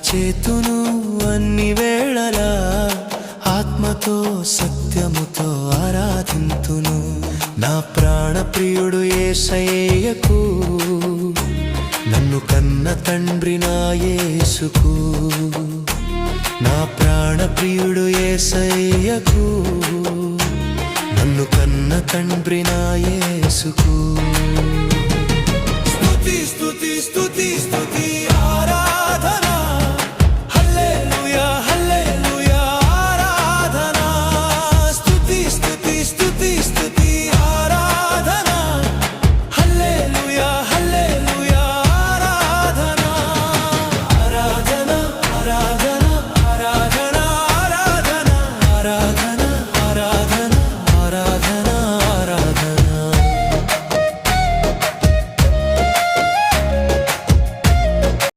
చేతును అన్ని వేళలా ఆత్మతో సత్యముతో ఆరాధింతును. నా ప్రాణ ప్రియుడు యేసయ్యకు, నన్ను కన్న తండ్రి నా యేసుకు. నా ప్రాణ ప్రియుడు యేసయ్యకు, నన్ను కన్న తండ్రి నా యేసుకు. స్తుతిస్తూ